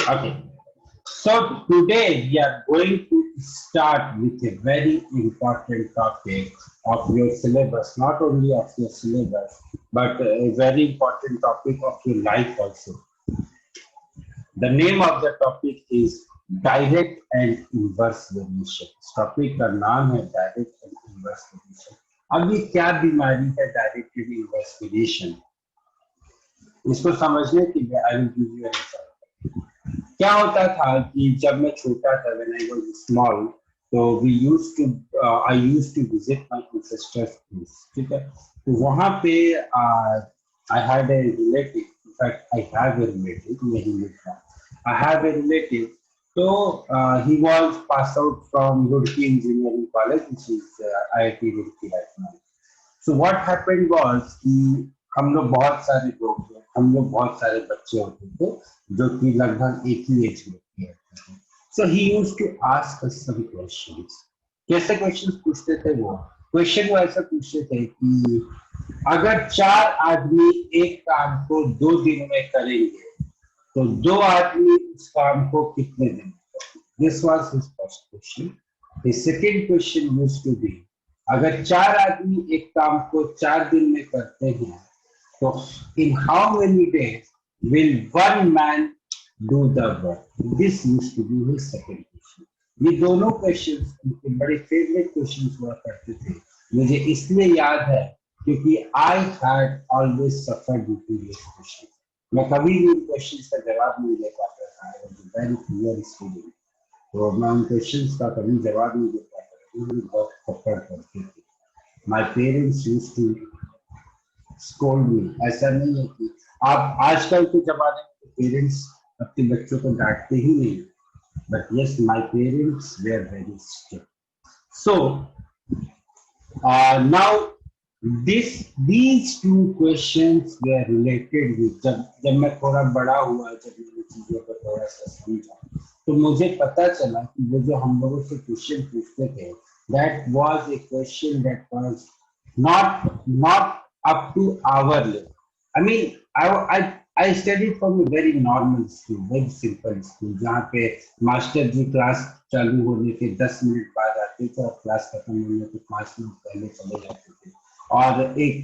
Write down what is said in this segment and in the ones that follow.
Okay. So today we are going to start with a very important topic of your syllabus, not only of your syllabus, but a very important topic of your life also. The name of the topic is direct and inverse variation. इस topic का नाम है direct and inverse variation. अब ये क्या बीमारी है direct and inverse variation? इसको समझने के लिए I will give you an example. क्या होता था कि जब मैं छोटा था, व्हेन आई वाज स्मॉल, तो we used to I used to visit my ancestors place. ठीक है, तो वहां पे I had a relative. In fact I have a relative, नहीं मिलता. I have a relative. तो he was passed out from Roorkee Engineering College, which is IIT Roorkee right now. So what happened was कि हम लोग बहुत सारे लोग थे, हम लोग बहुत सारे बच्चे होते थे जो कि लगभग एक ही एज ग्रुप के होते थे. So he used to ask us some questions. कैसे क्वेश्चंस पूछते थे वो? क्वेश्चन वो ऐसा पूछते थे कि अगर 4 आदमी एक काम को 2 दिन में करेंगे तो 2 आदमी उस काम को कितने दिन में करेंगे? This was his first question. His second question used to be, अगर 4 आदमी एक काम को 4 दिन में करते हैं तो in how many days will one man do the work? This used to be his second question. ये दोनों क्वेश्चंस उनके बड़े फेवरेट क्वेश्चंस हुआ करते थे. मुझे इसलिए याद है क्योंकि I had always suffered due to this question. मैं कभी भी उन क्वेश्चंस का जवाब नहीं दे पाता था. I was very clear student. तो मैं उन क्वेश्चंस का कभी जवाब नहीं दे पाता था. मुझे बहुत सफर करते थे. My parents used to scold me. ऐसा नहीं है कि आप आजकल के जमाने में पेरेंट्स अपने बच्चों को डांटते ही नहीं, but yes my parents were very strict. So now these two questions were related with, जब मैं थोड़ा बड़ा हुआ, जब मैंने चीजों को थोड़ा सा समझा, तो मुझे पता चला कि वो जो हम लोगों से क्वेश्चन पूछते थे, that was a question that was not up to our level. I mean, I studied from a very normal school, very simple school, जहाँ पे मास्टर जी क्लास चालू होने के 10 मिनट बाद आते थे और क्लास खत्म होने के 5 मिनट पहले चले जाते थे. और एक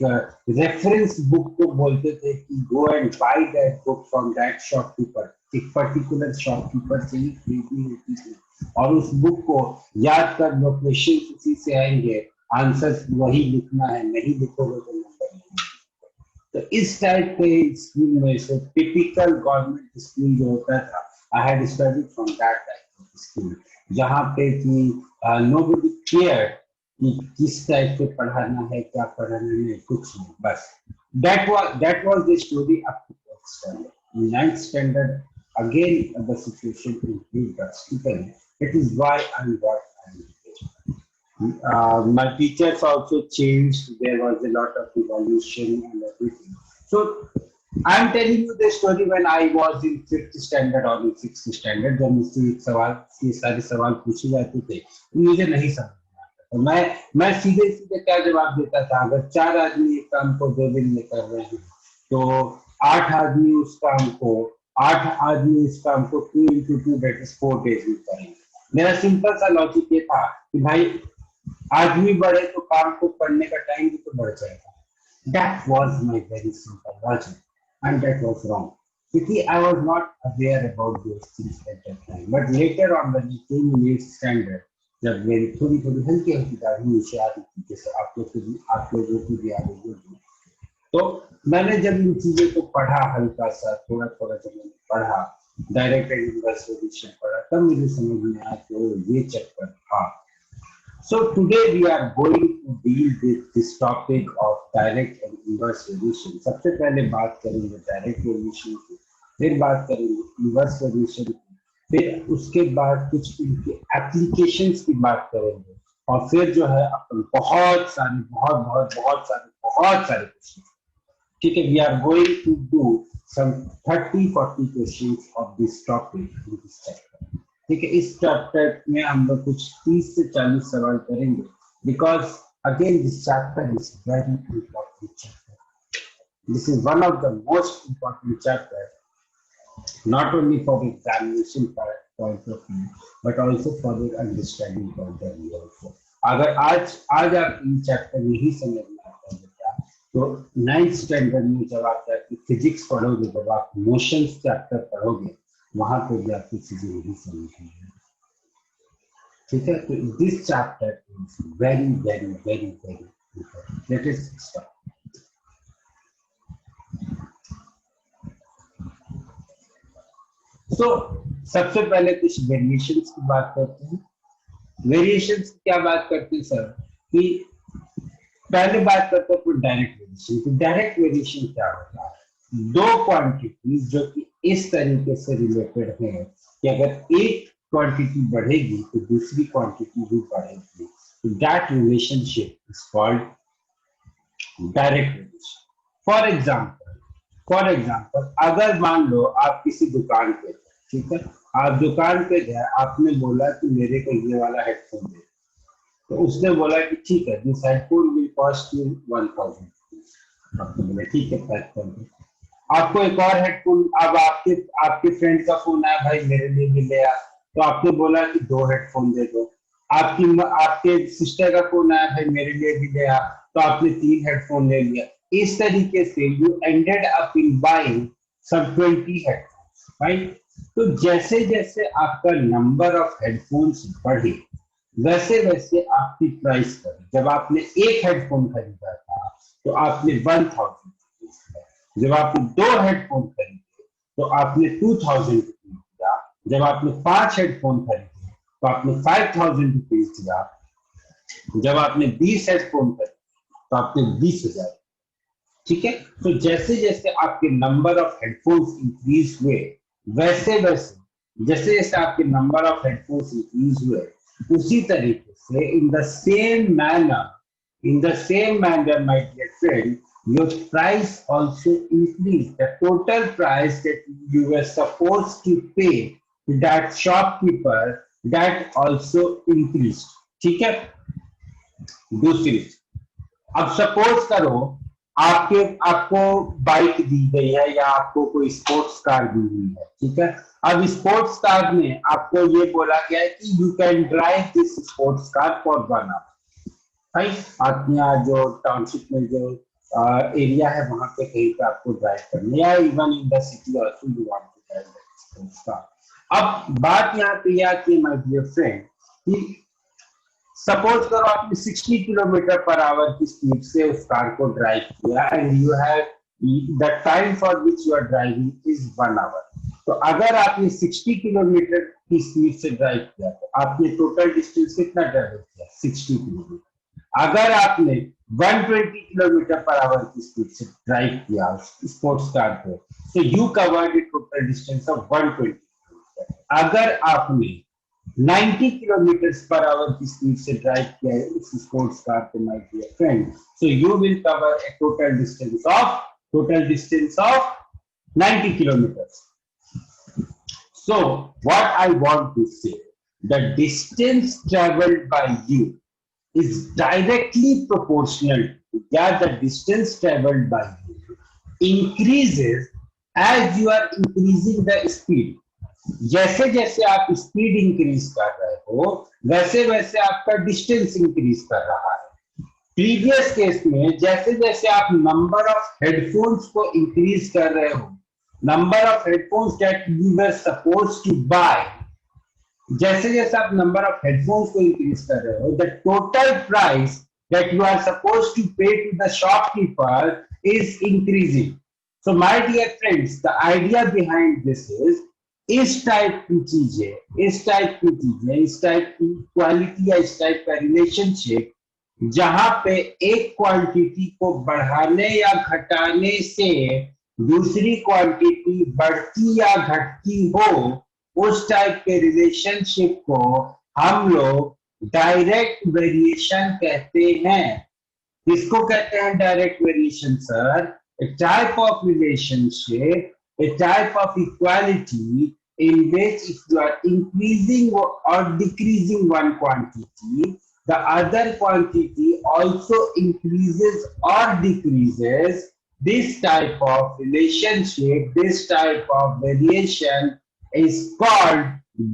रेफरेंस बुक को बोलते थे कि go and by that book from that shopkeeper. एक पर्टिकुलर शॉपकीपर से ही खरीदनी होती थी और उस बुक को याद कर लो, क्वेश्चन उसी से आएंगे, आंसर वही लिखना है, नहीं लिखोगे तो नंबर नहीं. तो इस टाइप के स्कूल में से टिपिकल गवर्नमेंट स्कूल जो होता था, I had studied from that type of school, जहाँ पे कि नोबडी केयर कि किस टाइप से पढ़ाना है, क्या पढ़ाना है, कुछ नहीं, बस. that was the story up to 4th standard. In 9th standard, again the situation improved drastically. It is why I'm what I'm doing. My teachers also changed. There was a lot of evolution and everything. So I'm telling you the story when I was in 5th standard or in 6th standard. जब मुझसे ये सारे सवाल पूछे जाते थे, मुझे नहीं समझ. तो मैं सीधे सीधे क्या जवाब देता था, अगर 4 आदमी एक काम को 2 दिन में कर रहे हैं तो 8 आदमी उस काम को 2 into 2 that is 4 days में करेंगे. मेरा सिंपल सा लॉजिक ये था कि भाई आदमी बढ़े तो काम को करने का टाइम भी तो बढ़ जाएगा. That was my very simple logic, and that was wrong. Because I was not aware about those things at that time. But later on, when we came in 8th standard, जब मेरी थोड़ी थोड़ी हल्की हल्की दाढ़ी नीचे आ रही थी, जैसे आप लोगों की भी आ रही होगी, तो मैंने जब इन चीजों को पढ़ा, हल्का सा थोड़ा थोड़ा जब मैंने पढ़ा, डायरेक्ट एंड इनवर्स वेरिएशन पढ़ा, तब मुझे समझ में आया कि ये चक्कर था. So today we are going to deal with this topic of direct and inverse variation. सबसे पहले बात करेंगे डायरेक्ट वेरिएशन की, फिर बात करेंगे इनवर्स वेरिएशन की, फिर उसके बाद कुछ इनके एप्लीकेशंस की बात करेंगे, और फिर जो है अपन बहुत सारे क्वेश्चन. ठीक है, we are going to do some 30-40 questions of this topic in this chapter. ठीक है, इस चैप्टर में हम लोग कुछ 30 से 40 सवाल करेंगे, because again this chapter is very important chapter. This is one of the most important chapter not only for the examination point of view, but also for the understanding point of view also. अगर आज आप in chapter नहीं समझ में आता बेटा, तो 9th standard में जब आप जाके फिजिक्स पढ़ोगे, जब आप मोशंस चैप्टर पढ़ोगे, वहां पे भी आपको चीजें नहीं समझ में आएंगी। ठीक है, तो this chapter is very very very very important. Let us start. तो सबसे पहले कुछ वेरिएशंस की बात करते हैं। वेरिएशंस की क्या बात करते हैं सर, कि पहले बात करते हैं डायरेक्ट वेरिएशन की। डायरेक्ट वेरिएशन क्या होता है, दो क्वांटिटी जो कि इस तरीके से रिलेटेड है कि अगर एक क्वांटिटी बढ़ेगी तो दूसरी क्वांटिटी भी बढ़ेगी, तो that relationship is called direct variation. For example अगर मान लो आप किसी दुकान पे, ठीक है, आप दुकान पे गए, आपने बोला कि मेरे को ये वाला हेडफोन दे, तो उसने बोला कि ठीक है, this headphone will cost you 1000। आपने बोला ठीक है, पैक कर दो। आपको एक और हेडफोन, अब आपके आपके फ्रेंड का फोन आया, भाई मेरे लिए भी ले आ, तो आपने बोला कि 2 हेडफोन दे दो। आपके सिस्टर का फोन आया, भाई मेरे लिए भी ले आ, तो आपने 3 हेडफोन ले लिया। इस तरीके से you ended up in buying some 20 headphones, right. तो जैसे जैसे आपका नंबर ऑफ हेडफोन्स बढ़े, वैसे वैसे आपकी प्राइस बढ़ी। जब आपने एक हेडफोन खरीदा था तो आपने 1000 दिया, जब आपने 2 हेडफोन खरीदे तो आपने 2000 रुपीज दिया, जब आपने 5 हेडफोन खरीदे तो आपने 5000 रुपीज दिया, जब आपने 20 हेडफोन खरीदे तो आपने 20,000। ठीक है, तो जैसे जैसे आपके नंबर ऑफ हेडफोन्स इंक्रीज हुए, वैसे वैसे जैसे जैसे आपके नंबर ऑफ हेडफोन्स इंक्रीज हुए, उसी तरीके से in the same manner my dear friend, your price also increased. The total price that you were supposed to pay to that shopkeeper, that also increased. ठीक है, दूसरी, अब सपोज करो आपको बाइक दी गई है या आपको कोई स्पोर्ट्स कार दी हुई है, ठीक है। अब स्पोर्ट्स कार में आपको ये बोला गया है कि you can drive this sports car for 1 hour, right. आपके यहाँ जो टाउनशिप में जो एरिया है वहां पे कहीं पे आपको ड्राइव करना, या even in the city also you want to drive sports car. अब बात यहाँ पे यह आती है माय डियर फ्रेंड, कि सपोज करो आपने 60 किलोमीटर पर आवर की स्पीड से उस कार को ड्राइव किया, and you have the time for which you are driving is 1 hour. तो अगर आपने 60 किलोमीटर की स्पीड से ड्राइव किया तो आपने टोटल डिस्टेंस कितना ट्रेवल किया, 60 किलोमीटर। अगर आपने 120 किलोमीटर पर आवर की स्पीड से ड्राइव किया स्पोर्ट्स कार को, तो you covered total distance of 120 kilometre. अगर आपने 90 किलोमीटर पर आवर की स्पीड से ड्राइव किया है इस स्पोर्ट्स कार को my dear friend, so you will cover a total distance of 90 kilometre. So what I want to say, the distance traveled by you is directly proportional to, yeah, the distance traveled by you increases as you are increasing the speed। जैसे जैसे आप speed increase कर रहे हो, वैसे वैसे आपका distance increase कर रहा है। प्रीवियस केस में जैसे जैसे आप नंबर ऑफ हेडफोन्स को इंक्रीज कर रहे हो, number of headphones that you were supposed to buy, जैसे जैसे आप नंबर ऑफ हेडफोन्स को इंक्रीज कर रहे हो, the total price that you are supposed to pay to the shopkeeper is increasing. So my dear friends, the idea behind this is, इस type की चीजें, इस टाइप की क्वालिटी या इस टाइप का रिलेशनशिप, जहां पे एक क्वांटिटी को बढ़ाने या घटाने से दूसरी क्वांटिटी बढ़ती या घटती हो, उस टाइप के रिलेशनशिप को हम लोग डायरेक्ट वेरिएशन कहते हैं। किसको कहते हैं direct variation sir? A type of relationship, a type of equality in which if you are increasing or decreasing one quantity, the other quantity also increases or decreases this type of relationship, this type of variation is called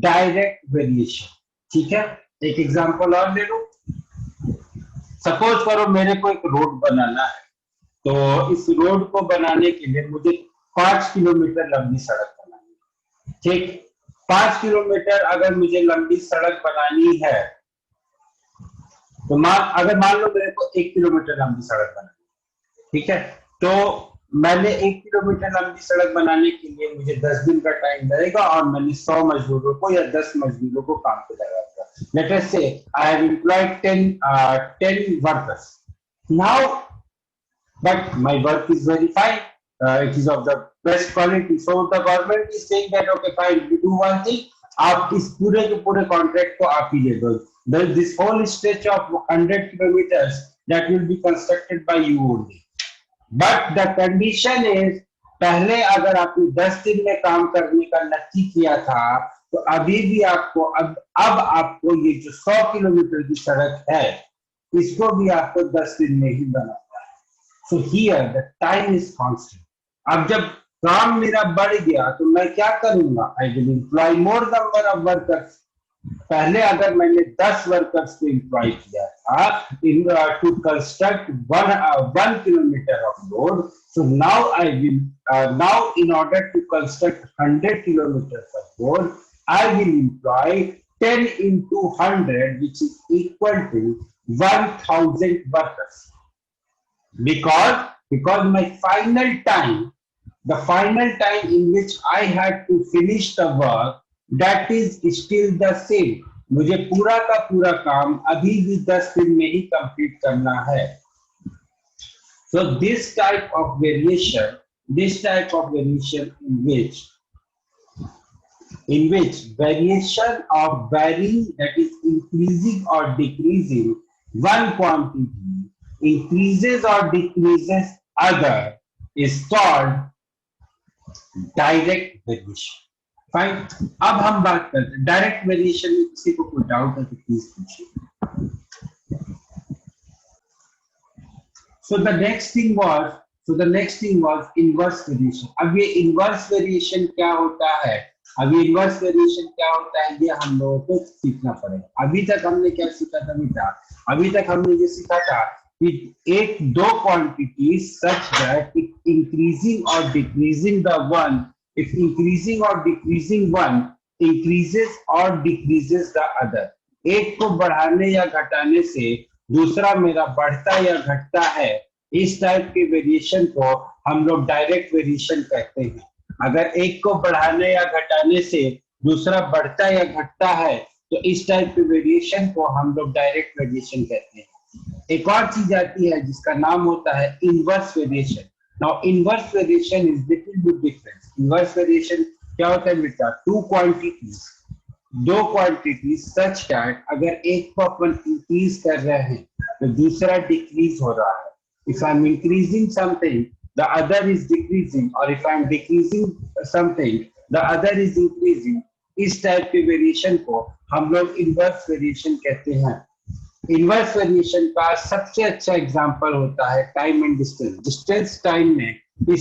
direct variation. ठीक है, एक example और ले लो. Suppose करो मेरे को एक road बनाना है, तो इस रोड को बनाने के लिए मुझे 5 किलोमीटर लंबी सड़क बनानी है. ठीक, 5 किलोमीटर अगर मुझे लंबी सड़क बनानी है, तो मान लो मेरे को 1 किलोमीटर लंबी सड़क बनानी है. ठीक है, तो मैंने 1 किलोमीटर लंबी सड़क बनाने के लिए मुझे 10 दिन का टाइम लगेगा और मैंने 100 मजदूरों को या 10 मजदूरों को काम पे लगाया. Let us say I have employed 10 workers now, but my work is very fine. It is of the best quality. So the government is saying that okay, fine, we do one thing. आप इस पूरे के पूरे contract को आप ही ले दो. This whole stretch of 100 kilometers that will be constructed by you only. But the condition is, पहले अगर आपने 10 दिन में काम करने का नक्की किया था, तो अभी भी आपको अब आपको ये जो 100 किलोमीटर की सड़क है, इसको भी आपको 10 दिन में ही बनाना है. So here the time is constant. अब जब काम मेरा बढ़ गया तो मैं क्या करूंगा? I will employ more number of workers. पहले अगर मैंने 10 वर्कर्स को एम्प्लॉय किया था to construct 1 kilometre of road, so now I will now in order to construct 100 kilometers of road, I will employ 10 into 100, which is equal to 1000 workers, because my final time, the final time in which I had to finish the work, that is still the same. मुझे पूरा का पूरा काम अभी भी 10 दिन में ही complete करना है. So this type of variation in which variation of varying, that is increasing or decreasing one quantity increases or decreases other, is called direct variation. Fine. अब हम बात करते हैं डायरेक्ट वेरिएशन में. किसी को कोई डाउट है तो प्लीज पूछिए. So the next thing was inverse variation. अब ये inverse variation क्या होता है? ये हम लोगों को सीखना पड़ेगा. अभी तक हमने क्या सीखा था बेटा? अभी तक हमने ये सीखा था कि एक दो quantities such that it increasing or decreasing the one, if increasing or decreasing one increases or decreases the other. एक को बढ़ाने या घटाने से दूसरा मेरा बढ़ता या घटता है. इस टाइप के वेरिएशन को हम लोग डायरेक्ट वेरिएशन कहते हैं. अगर एक को बढ़ाने या घटाने से दूसरा बढ़ता या घटता है, तो इस टाइप के वेरिएशन को हम लोग डायरेक्ट वेरिएशन कहते हैं. एक और चीज आती है जिसका नाम होता है inverse variation. Now inverse variation is little bit different. Inverse variation क्या होता है बेटा? दो क्वांटिटीज सच दैट अगर एक को अपन इंक्रीज कर रहे हैं तो दूसरा डिक्रीज हो रहा है. If I'm increasing something, the other is decreasing, or if I'm decreasing something, the other is increasing. इस टाइप के वेरिएशन को हम लोग इनवर्स वेरिएशन कहते हैं. इनवर्स वेरिएशन का सबसे अच्छा एग्जांपल होता है time and distance. Distance time में,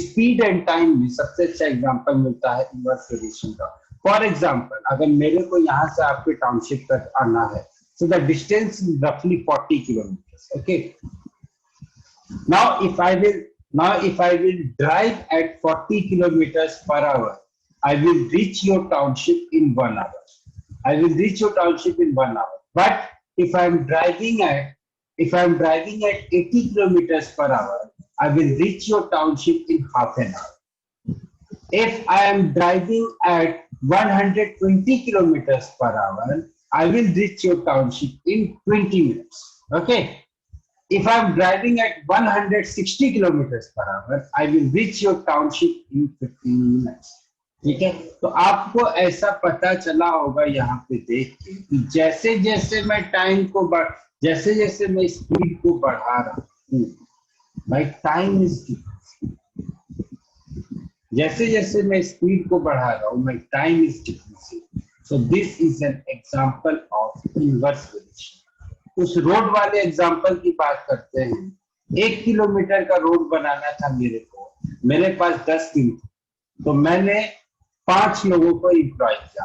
स्पीड एंड टाइम में सबसे अच्छा एग्जांपल मिलता है इनवर्स वेरिएशन का. फॉर एग्जांपल, अगर मेरे को यहाँ से आपके टाउनशिप तक आना है, so the distance is roughly 40 kilometers. Okay. Now if I will drive at 40 kilometers per hour, I will reach your township in 1 hour. But if I'm driving at 80 kilometers per hour, I will reach your township in half an hour. If I am driving at 120 kilometers per hour, I will reach your township in 20 minutes. Okay. If I am driving at 160 kilometers per hour, I will reach your township in 15 minutes. ठीक है, तो आपको ऐसा पता चला होगा यहाँ पे देख के कि जैसे जैसे मैं स्पीड को बढ़ा रहा हूँ, my time is decreasing. जैसे जैसे मैं स्पीड को बढ़ा रहा हूँ, my time is decreasing. So this is an example of inverse variation. उस रोड वाले एग्जाम्पल की बात करते हैं. 1 किलोमीटर का रोड बनाना था मेरे को, मेरे पास 10 दिन थे, तो मैंने 5 लोगों को एम्प्लॉय किया.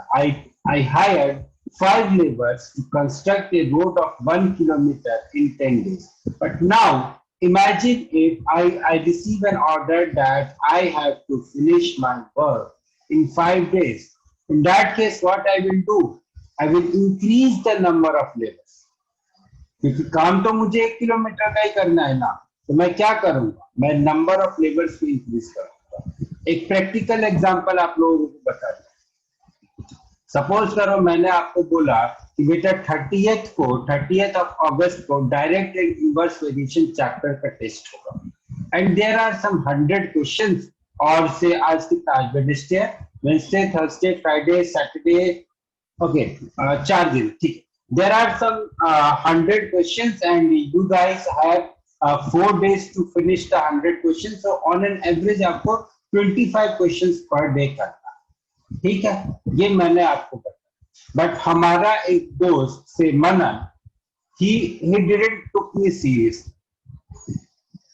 I hired 5 laborers to construct a road of 1 kilometer in 10 days. But now imagine if I receive an order that I have to finish my work in 5 days. In that case, what I will do? I will increase the number of laborers. क्योंकि काम तो मुझे 1 kilometre का ही करना है ना, तो मैं क्या करूंगा? मैं नंबर ऑफ लेबर्स को इंक्रीज करूंगा. एक प्रैक्टिकल एग्जांपल आप लोगों को बता दूं. सपोज करो मैंने आपको बोला कि बेटा 30th ऑफ अगस्त को direct and inverse variation chapter का टेस्ट होगा, and there are some 100 questions. और से आज कितना, आज Wednesday, Thursday, Friday, Saturday, okay, 4 दिन, ठीक है. There are some 100 questions and you guys have 4 days to finish the 100 questions. So on an average आपको 25 questions per day करना, ठीक है. ये मैंने आपको बताया. बट हमारा एक दोस्त से मनन, he didn't took me serious.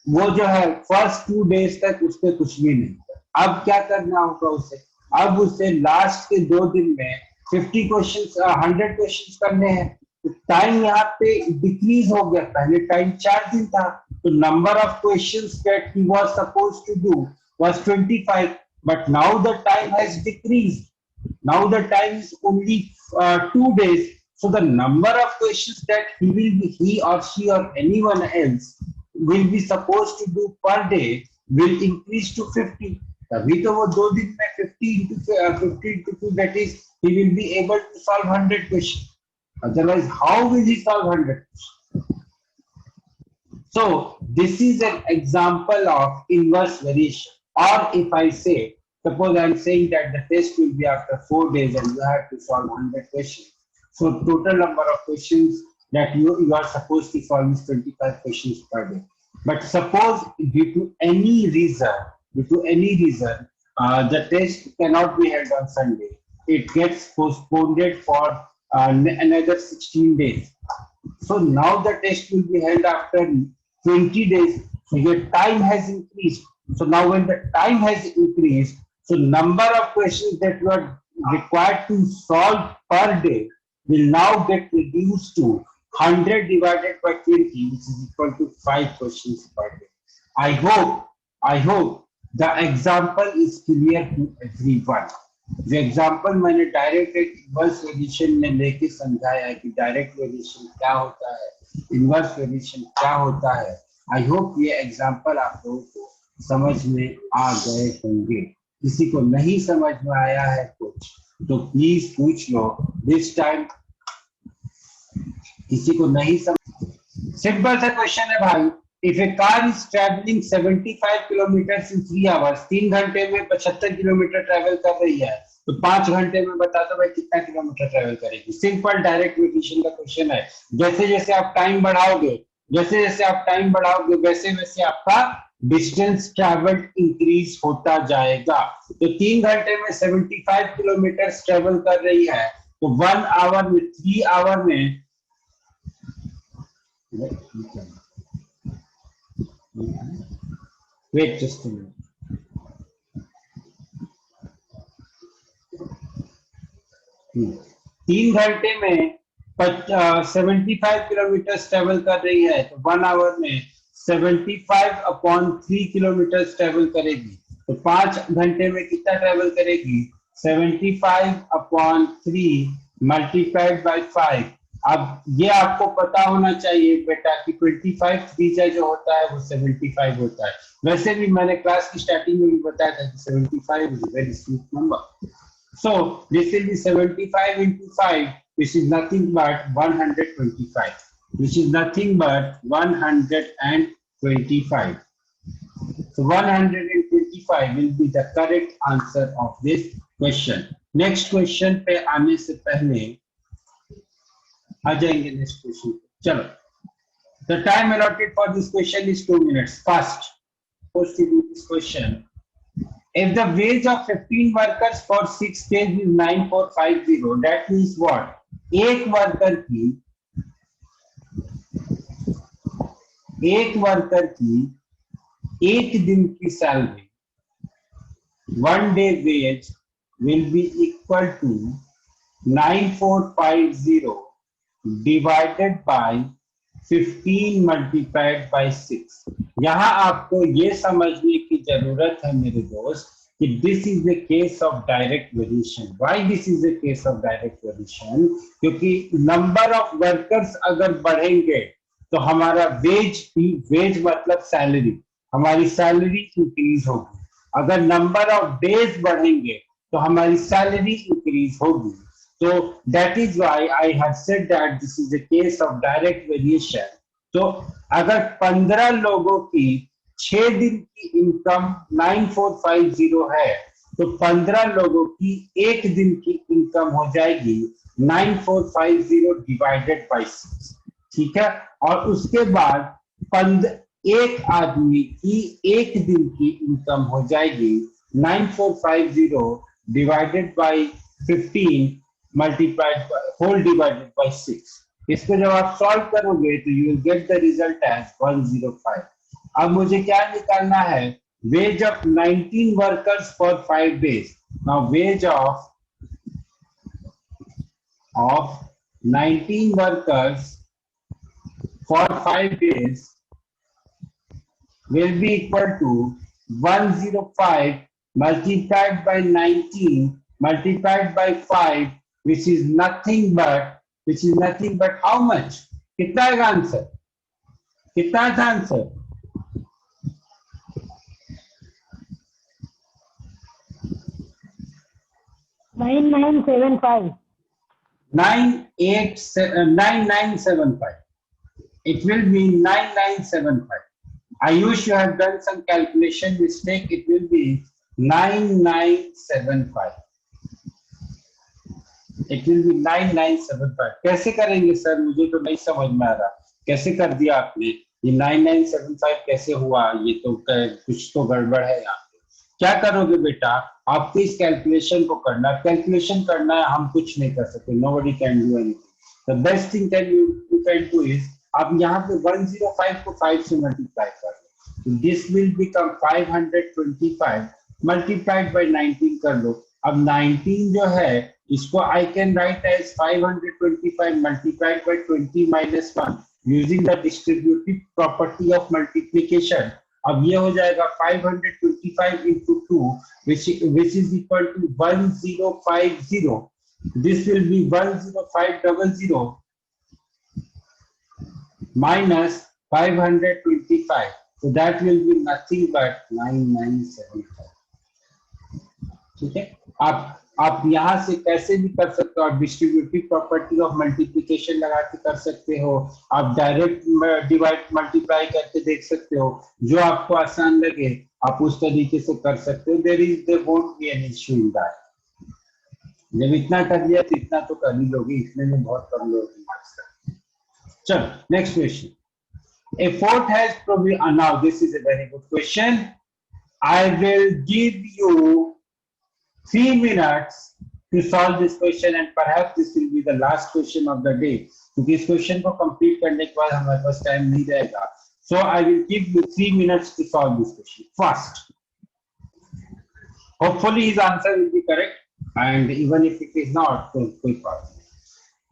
वो जो है फर्स्ट 2 days तक उसने कुछ भी नहीं किया. अब क्या करना होगा उसे? अब उसे लास्ट के 2 दिन में 50 क्वेश्चंस, 100 क्वेश्चंस करने हैं. तो टाइम यहाँ पे डिक्रीज हो गया. पहले टाइम 4 दिन था, तो number of questions that he was supposed to do was 25, but now the time has decreased. Now the time is only 2 days. So the number of questions that he or she or anyone else will be supposed to do per day will increase to 50. तभी तो वो 2 दिन में 50 into 2, that is he will be able to solve 100 questions. Otherwise, how will he solve 100 questions? So this is an example of inverse variation. Or if I say, suppose I am saying that the test will be after 4 days and you have to solve 100 questions. So total number of questions that you are supposed to solve is 25 questions per day. But suppose due to any reason, the test cannot be held on Sunday. It gets postponed for another 16 days. So now the test will be held after 20 days. So your time has increased. So now when the time has increased, so number of questions that you are required to solve per day will now get reduced to 100 divided by 20, which is equal to 5 questions per day. I hope the example is clear to everyone. जो example मैंने direct inverse variation में लेके समझाया कि direct variation क्या होता है, inverse variation क्या होता है. आई होप ये एग्जाम्पल आप लोगों को समझ में आ गए होंगे. किसी को नहीं समझ में आया है कुछ तो प्लीज पूछ लो. दिस टाइम किसी को नहीं समझ, सिंपल सा क्वेश्चन है भाई. If a car is traveling 75 kilometers in 3 hours, 3 घंटे में 75 किलोमीटर ट्रेवल कर रही है, तो 5 घंटे में बता दो भाई कितना किलोमीटर ट्रेवल करेगी. सिंपल डायरेक्ट वेरिएशन का क्वेश्चन है. जैसे जैसे आप टाइम बढ़ाओगे, वैसे वैसे आपका डिस्टेंस ट्रेवल्ड इंक्रीज होता जाएगा. तो 3 घंटे में 75 किलोमीटर ट्रेवल कर रही है, तो 1 आवर में, 3 आवर में, wait just a minute. तीन घंटे में 75 किलोमीटर ट्रेवल कर रही है, तो 1 आवर में 75/3 किलोमीटर ट्रेवल करेगी. तो 5 घंटे में कितना ट्रेवल करेगी? 75/3 मल्टीप्लाइड बाय 5. अब ये आपको पता होना चाहिए बेटा कि 25 3 जो होता है वो 75 होता है. वैसे भी मैंने क्लास की स्टार्टिंग में भी बताया था कि 75 is a very sweet number. So this will be 75 into 5, which is nothing but 125. Which is nothing but 125. So 125 will be the correct answer of this question. Next question पे आने से पहले आ जाएंगे next question. चलो. The time allotted for this question is 2 minutes. Fast. Supposed to do this question. If the wage of 15 workers for 6 days is 9450, that means what? एक worker की एक दिन की salary 1 day wage will be equal to 9450 divided by 15 multiplied by 6। यहाँ आपको ये समझने की जरूरत है मेरे दोस्त कि this is the case of direct variation. Why this is the case of direct variation? क्योंकि नंबर ऑफ वर्कर्स अगर बढ़ेंगे तो हमारा वेज भी, वेज मतलब सैलरी, हमारी सैलरी इंक्रीज होगी। अगर नंबर ऑफ डेज बढ़ेंगे तो हमारी सैलरी इंक्रीज होगी। तो that is why I have said that this is a case of direct variation. तो अगर 15 लोगों की 6 दिन की इनकम 9450 है तो 15 लोगों की एक दिन की इनकम हो जाएगी 9450 डिवाइडेड बाई 6। ठीक है, और उसके बाद एक आदमी की एक दिन की इनकम हो जाएगी 9450 divided by 15 multiplied whole divided by 6। इसको जब आप सॉल्व करोगे तो you will get the result as 105। अब मुझे क्या निकालना है? Wage of 19 workers for 5 days. Now wage of 19 workers for 5 days will be equal to 105 multiplied by 19 multiplied by 5, which is nothing but how much? कितना है answer? कितना था answer? 9975. 9975. It will be 9975. Ayush, you have done some calculation mistake. It will be 9975. It will be 9975. कैसे करेंगे sir? मुझे तो नहीं समझ में आ रहा। कैसे कर दिया आपने? ये 9975 कैसे हुआ? ये तो कुछ तो गड़बड़ है यहाँ पे। क्या करोगे बेटा? आपको इस कैलकुलेशन को करना, कैलकुलेशन करना है, हम कुछ नहीं कर सकते। Nobody can do anything. The best thing you can do is अब यहाँ पे 105 को 5 से मल्टीप्लाई कर लो, this will become 525 multiplied by 19 कर लो। अब 19 जो है इसको I can write as 525 multiplied by 20 minus 1 using the distributive property of multiplication. अब ये हो जाएगा 525 into 2 which is equal to 1050. This will be 10500 minus 525, so that will be nothing but 9975। ठीक है, आप यहां से कैसे भी कर सकते हो। आप डिस्ट्रीब्यूटिव प्रॉपर्टी ऑफ मल्टीप्लिकेशन लगा के कर सकते हो, आप डायरेक्ट डिवाइड मल्टीप्लाई करके देख सकते हो, जो आपको आसान लगे आप उस तरीके से कर सकते हो। There won't be any issue in that. जब इतना कर लिया तो इतना तो कर ही लोगे, इतने में बहुत कम लोग मार्क्स करते। चलो next question. A fort has probably now this is a very good question. I will give you 3 minutes to solve this question and perhaps this will be the last question of the day, क्योंकि इस question को complete करने के बाद हमारे पास time नहीं रहेगा। So I will give you 3 minutes to solve this question. First, hopefully his answer will be correct and even if it is not तो कोई बात नहीं।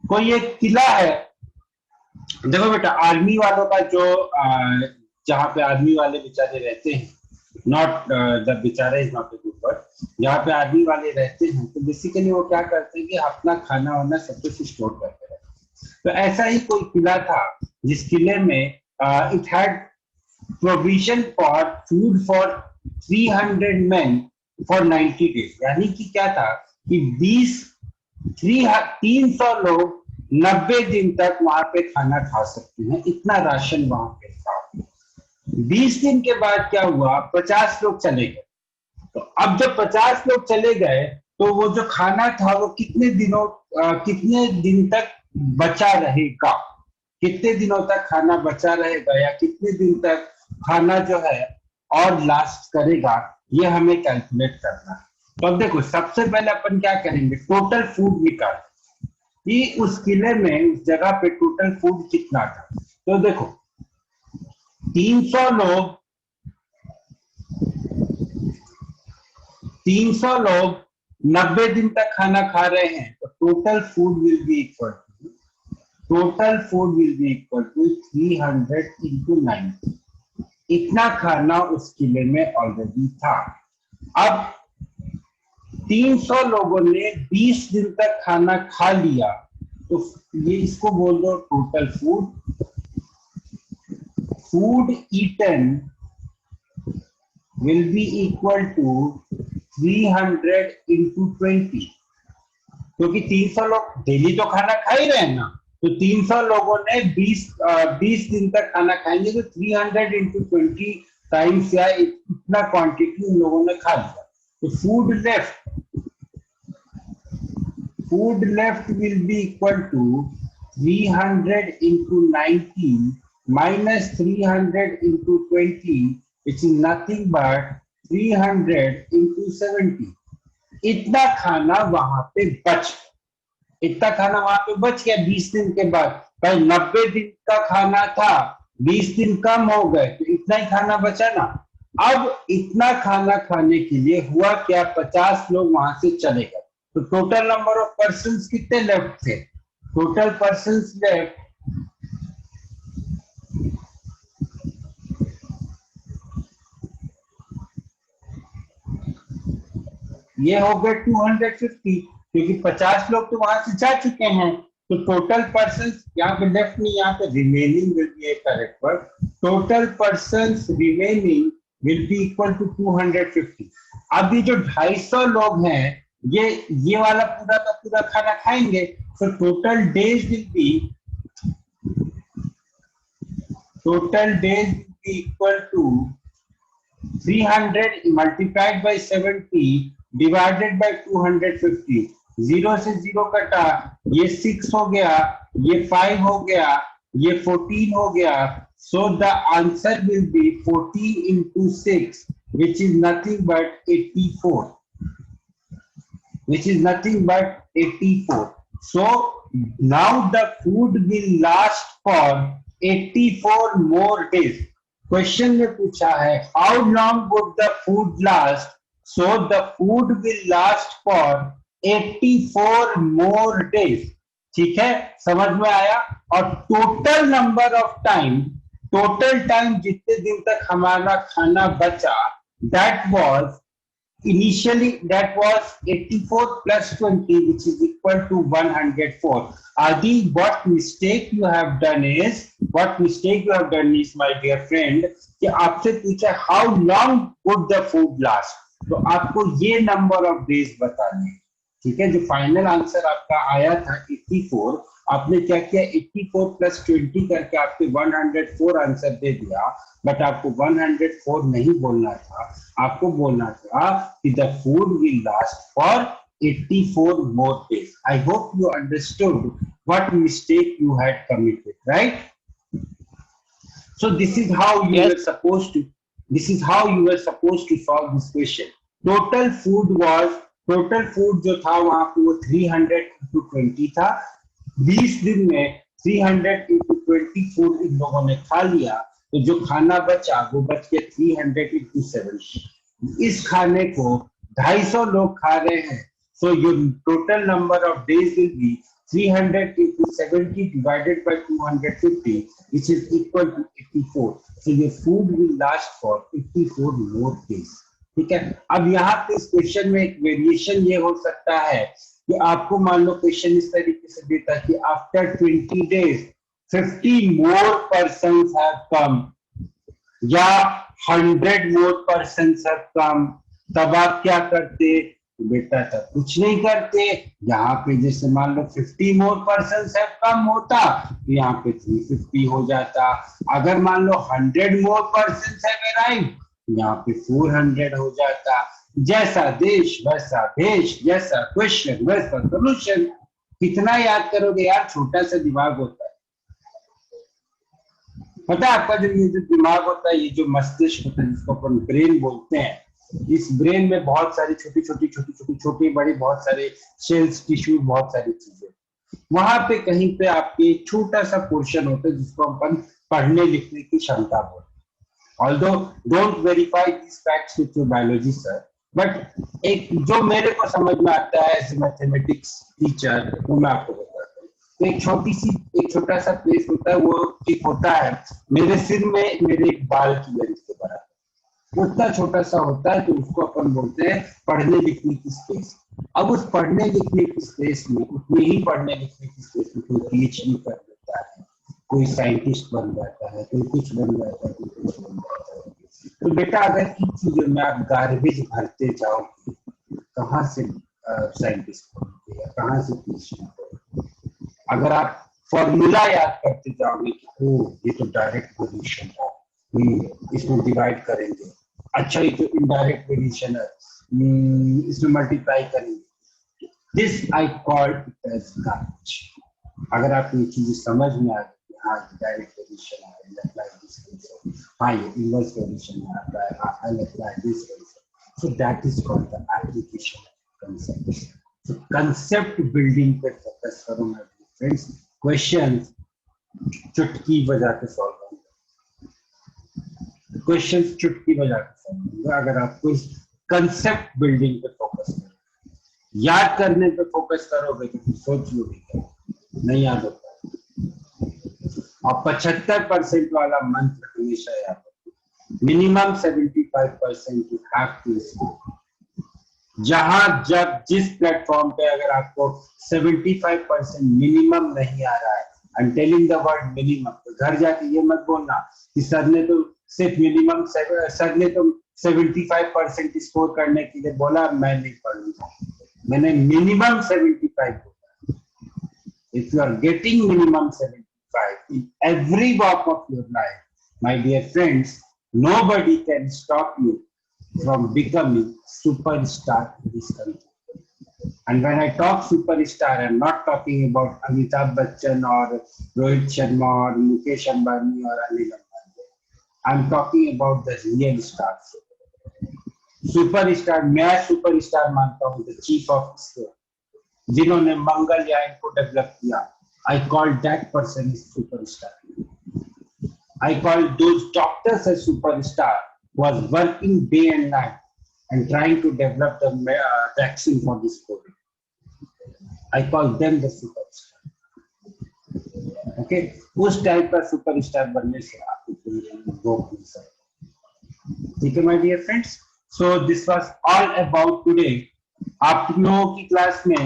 कोई एक किला है, देखो बेटा, आर्मी वालों का जो जहाँ पे आर्मी वाले बेचारे रहते हैं, नॉट द बेचारे is not a good word, जहाँ पे आर्मी वाले रहते हैं तो बेसिकली वो क्या करते हैं कि अपना खाना वाना सब कुछ स्टोर करते रहते हैं। तो ऐसा ही कोई किला था जिस किले में it had provision for food for 300 men for 90 days। यानी कि क्या था कि 300 लोग 90 दिन तक वहां पे खाना खा सकते हैं, इतना राशन वहां पे था। 20 दिन के बाद क्या हुआ, 50 लोग चले गए। तो अब जब 50 लोग चले गए तो वो जो खाना था वो कितने दिन तक बचा रहेगा, कितने दिनों तक खाना बचा रहेगा या कितने दिन तक खाना जो है और लास्ट करेगा, ये हमें कैलकुलेट करना है। तो अब देखो, सबसे पहले अपन क्या करेंगे, टोटल फूड निकाल कि उस किले में उस जगह पे टोटल फूड कितना था। तो देखो 300 लोग 300 लोग 90 दिन तक खाना खा रहे हैं, तो total food will be equal to 300 into 90। इतना खाना उस किले में ऑलरेडी था। अब 300 लोगों ने 20 दिन तक खाना खा लिया, तो ये इसको बोल दो total food eaten will be equal to 300 into 20, क्योंकि 300 लोग डेली तो खाना खा ही रहे हैं ना, तो 300 लोगों ने 20 दिन तक खाना खाएंगे, तो 300 into 20 टाइम्स या इतना क्वांटिटी उन लोगों ने खा लिया। तो food left will be equal to 300 into 90 minus 300 into 20, which is nothing but 300 into 70। इतना खाना वहां पे बच गया 20 दिन के बाद। भाई 90 दिन का खाना था, 20 दिन कम हो गए, तो इतना ही खाना बचा ना। अब इतना खाना खाने के लिए हुआ क्या, 50 लोग वहां से चले गए, तो टोटल नंबर ऑफ पर्सन कितने लेफ्ट थे? टोटल पर्सन लेफ्ट ये हो गए 250, क्योंकि 50 लोग तो वहां से जा चुके हैं, तो टोटल पर्सन यहाँ पे लेफ्ट नहीं, यहाँ पे remaining will be a correct word. Total person remaining will be equal to 250। अब ये जो 250 लोग हैं, ये वाला पूरा का पूरा खाना खाएंगे, तो total days will be equal to 300 multiplied by 70 divided by 250। 0 से 0 कटा, ये 6 हो गया, ये 5 हो गया, ये 14 हो गया। So the answer will be 14 into 6, which is nothing but 84, So now the food will last for 84 more days। Question में पूछा है how long would the food last, so the food will last for 84 more days. ठीक है, समझ में आया? और total time जितने दिन तक हमारा खाना बचा, that was 84 plus 20, which is equal to 104। Adi, what mistake you have done is, my dear friend, कि आपसे पूछा how long would the food last, तो आपको ये नंबर ऑफ डेज बताने। ठीक है, जो फाइनल आंसर आपका आया था 84, आपने क्या किया, 84 प्लस 20 करके आपके 104 आंसर दे दिया, बट आपको 104 नहीं बोलना था, आपको बोलना था कि the food will last for 84 more days। I hope you understood what mistake you had committed, right? So this is how you were supposed to solve this question। Total food जो था वहां पे वो 300 into 20 था। 20 दिन में 300 into 20 food in लोगों ने खा लिया, तो जो खाना बचा वो बच गया 300 into 70। इस खाने को 250 लोग खा रहे हैं, so your total number of days will be 300 into 70 divided by 250, which is equal to 84। So your food will last for 84 more days। ठीक है, अब यहाँ पे इस क्वेश्चन में एक वेरिएशन ये हो सकता है कि आपको मान लो क्वेश्चन इस तरीके से देता कि after 20 days 50 more persons have come या 100 more persons have come, तब आप क्या करते? बेटा तब कुछ नहीं करते। यहाँ पे जैसे मान लो 50 more persons have come होता, तो यहाँ पे 350 हो जाता। अगर मान लो 100 more persons have arrived, यहाँ पे 400 हो जाता। जैसा देश वैसा भेष, जैसा क्वेश्चन वैसा सोल्यूशन। कितना याद करोगे यार, छोटा सा दिमाग होता है। पता है आपका जो ये जो दिमाग होता है, ये जो मस्तिष्क होता है, जिसको अपन ब्रेन बोलते हैं, इस ब्रेन में बहुत सारी छोटी बड़ी बहुत सारे सेल्स, टिश्यू, बहुत सारी चीजें, वहां पे कहीं पे आपके छोटा सा पोर्शन होता है जिसको अपन पढ़ने लिखने की क्षमता बोलते हैं। Although don't verify these facts with your biology sir, but एक जो मेरे को समझ में आता है एज मैथमेटिक्स टीचर, वो मैं आपको बताता हूँ। तो एक छोटा सा प्लेस होता है, वो एक होता है मेरे सिर में मेरे एक बाल की लेंथ के बराबर, उतना छोटा सा होता है, तो उसको अपन बोलते हैं पढ़ने लिखने की स्पेस। अब उस पढ़ने लिखने की स्पेस में, उतनी ही पढ़ने लिखने की स्पेस में कोई पीएचडी कर लेता है, कोई साइंटिस्ट बन जाता है, कोई कुछ बन जाता है, कोई कुछ बन जाता है। तो बेटा अगर इन चीजों में आप गार्बेज भरते जाओगे, कहाँ से साइंटिस्ट बनोगे या कहाँ से पीएचडी करोगे? अगर आप फॉर्मूला याद करते जाओगे कि ओ ये तो डायरेक्ट वेरिएशन है, इसमें डिवाइड करेंगे, अच्छा ये तो इनडायरेक्ट वेरिएशन है, इसमें मल्टीप्लाई करेंगे, this I call it as garbage. अगर आपको ये चीजें समझ में आ गई, हाँ डायरेक्ट वेरिएशन है, अप्लाई दिस, हाँ ये इनवर्स वेरिएशन है, I apply this, so that is called the application of concepts. So concept building पे focus करो my friends, questions चुटकी बजा के सॉल्व होंगे, क्वेश्चंस चुटकी बजा के सॉल्व होंगे अगर आप कुछ कंसेप्ट बिल्डिंग पे फोकस करोगे। याद करने पे फोकस करोगे तो सोच लोगे, नहीं याद होता। और 75% वाला मंत्र हमेशा याद रखो, minimum 75% you have to score. जहां जब जिस प्लेटफॉर्म पे अगर आपको 75% मिनिमम नहीं आ रहा है, I am telling the word minimum, तो घर जाके ये मत बोलना कि सर ने तो सिर्फ मिनिमम, सर ने तो 75% स्कोर करने के लिए बोला, मैं नहीं पढ़ूंगा। मैंने मिनिमम 75 बोला। If you are getting minimum 75 in every walk of your life, my dear friends, nobody can stop you from becoming superstar in this country. And when I talk superstar, I'm not talking about Amitabh Bachchan or Rohit Sharma or Mukesh Ambani or Anil Ambani. I'm talking about the real stars. Superstar, मैं superstar मानता हूँ the chief of state, जिन्होंने मंगलयान को develop किया। I call that person is superstar. I call those doctors as superstar who was working day and night and trying to develop the vaccine for this COVID. I call them the superstar. Okay, उस type का superstar बनने से आपको रोक नहीं सकते। ठीक है my dear friends, so this was all about today। आप लोगों की क्लास में